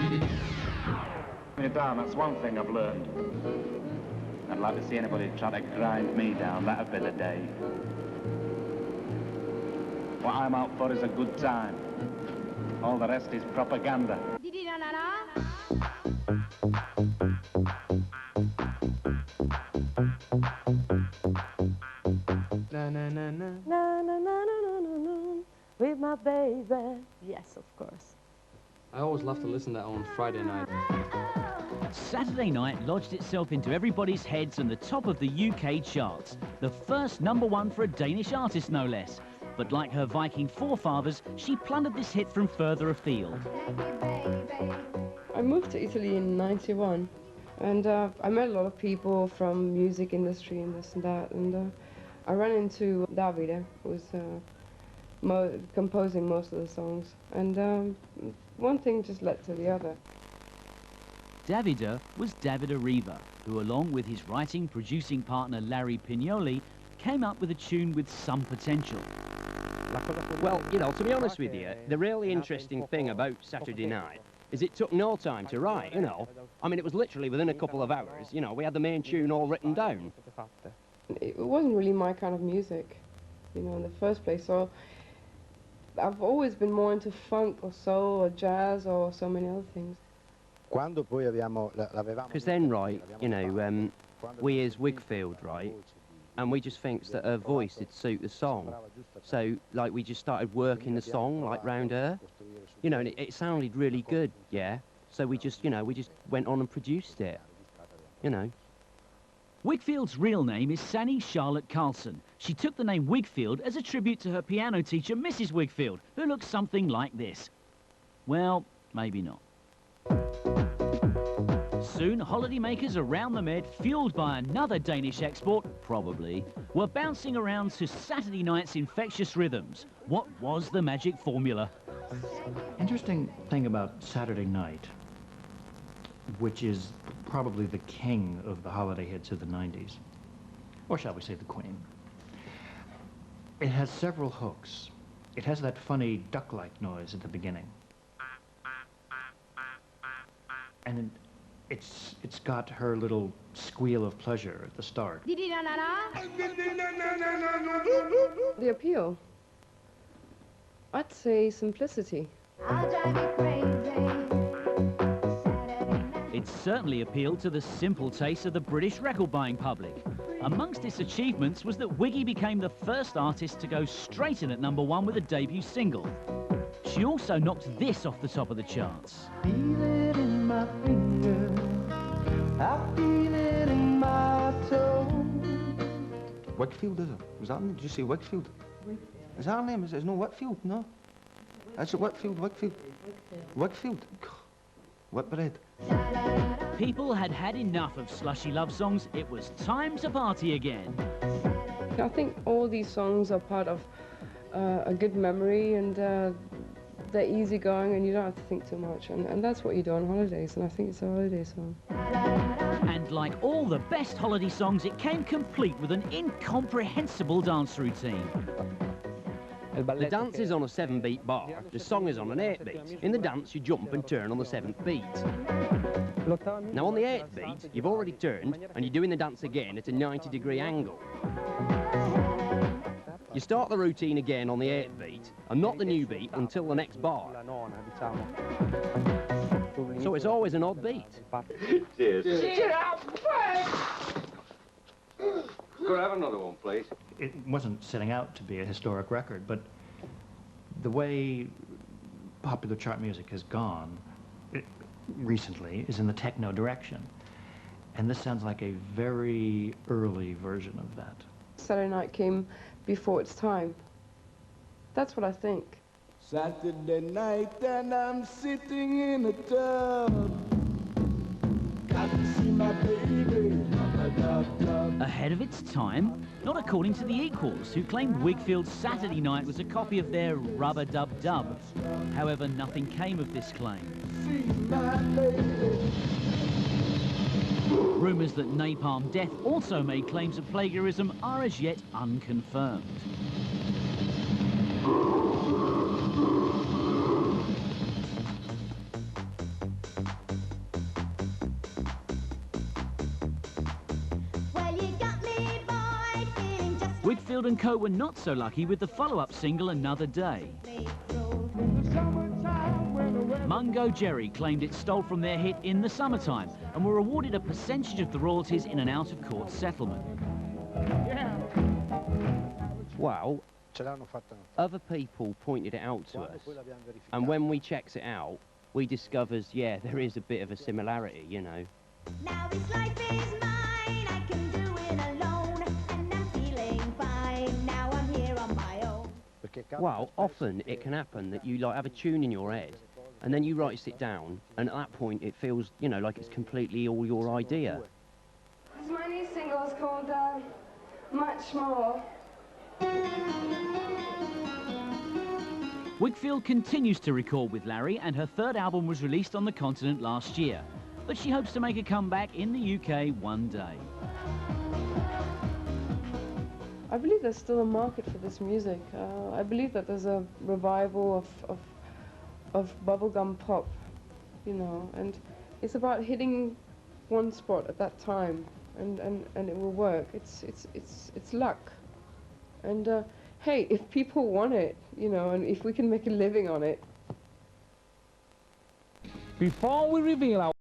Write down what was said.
Me down, that's one thing I've learned. I'd like to see anybody try to grind me down, that'd be the day. What I'm out for is a good time. All the rest is propaganda. Na na na na na na na na na na with my baby. Yes, of course. I always love to listen to that on Friday night. Saturday Night lodged itself into everybody's heads and the top of the UK charts. The first #1 for a Danish artist, no less. But like her Viking forefathers, she plundered this hit from further afield. I moved to Italy in '91, and I met a lot of people from music industry and this and that, and I ran into Davide, who was composing most of the songs, and one thing just led to the other. Davide was Davide Riva, who along with his writing, producing partner Larry Pignoli, came up with a tune with some potential. Well, you know, to be honest with you, the really interesting thing about Saturday Night is it took no time to write, you know. I mean, it was literally within a couple of hours, you know, we had the main tune all written down. It wasn't really my kind of music, you know, in the first place, so I've always been more into funk or soul or jazz or so many other things. Because then, right, you know, we as Whigfield, right, and we just thinks that her voice would suit the song. So, like, we just started working the song, like, round her. You know, and it sounded really good, yeah? So we just, you know, we just went on and produced it, you know. Whigfield's real name is Sannie Charlotte Carlson. She took the name Whigfield as a tribute to her piano teacher, Mrs. Whigfield, who looks something like this. Well, maybe not. Soon, holidaymakers around the Med, fueled by another Danish export, probably, were bouncing around to Saturday Night's infectious rhythms. What was the magic formula? Interesting thing about Saturday Night, which is probably the king of the holiday hits of the 90s, or shall we say the queen. It has several hooks. It has that funny duck-like noise at the beginning. And it's got her little squeal of pleasure at the start. The appeal, I'd say simplicity. It certainly appealed to the simple taste of the British record-buying public. Amongst its achievements was that Wiggy became the first artist to go straight in at #1 with a debut single. She also knocked this off the top of the charts. Feel it in my finger, I feel it in my toe. Whigfield, is it? Was that, did you say Whigfield? Is that her name? Is it no Whitfield? No. It's Whitfield, Whigfield. Whigfield. Whitbread. People had had enough of slushy love songs. It was time to party again. I think all these songs are part of a good memory, and they're easygoing and you don't have to think too much, and that's what you do on holidays, and I think it's a holiday song. And like all the best holiday songs, it came complete with an incomprehensible dance routine. The dance is on a 7-beat bar, the song is on an 8-beat. In the dance, you jump and turn on the 7th beat. Now on the 8th beat, you've already turned, and you're doing the dance again at a 90-degree angle. You start the routine again on the 8th beat, and not the new beat until the next bar. So it's always an odd beat. Cheers. Cheers. Could I have another one, please? It wasn't setting out to be a historic record, but the way popular chart music has gone recently is in the techno direction. And this sounds like a very early version of that. Saturday Night came before its time. That's what I think. Saturday night and I'm sitting in a tub. Got to see my baby. Ahead of its time? Not according to the Equals, who claimed Whigfield's Saturday Night was a copy of their Rub-a-Dub-Dub. However, nothing came of this claim. Rumours that Napalm Death also made claims of plagiarism are as yet unconfirmed. Whigfield and co were not so lucky with the follow-up single Another Day. Mungo Jerry claimed it stole from their hit In the Summertime and were awarded a percentage of the royalties in an out-of-court settlement. Well, other people pointed it out to us, and when we checked it out, we discovered, yeah, there is a bit of a similarity, you know. Now this life is mine, I can do it alone, and I'm feeling fine, now I'm here on my own. Well, often it can happen that you like have a tune in your head, and then you write it down, and at that point it feels, you know, like it's completely all your idea. My new single is called Much More. Whigfield continues to record with Larry, and her third album was released on the continent last year. But she hopes to make a comeback in the UK one day. I believe there's still a market for this music. I believe that there's a revival of bubblegum pop, you know, and it's about hitting one spot at that time, and it will work. It's luck. And hey, if people want it, you know, and if we can make a living on it. Before we reveal our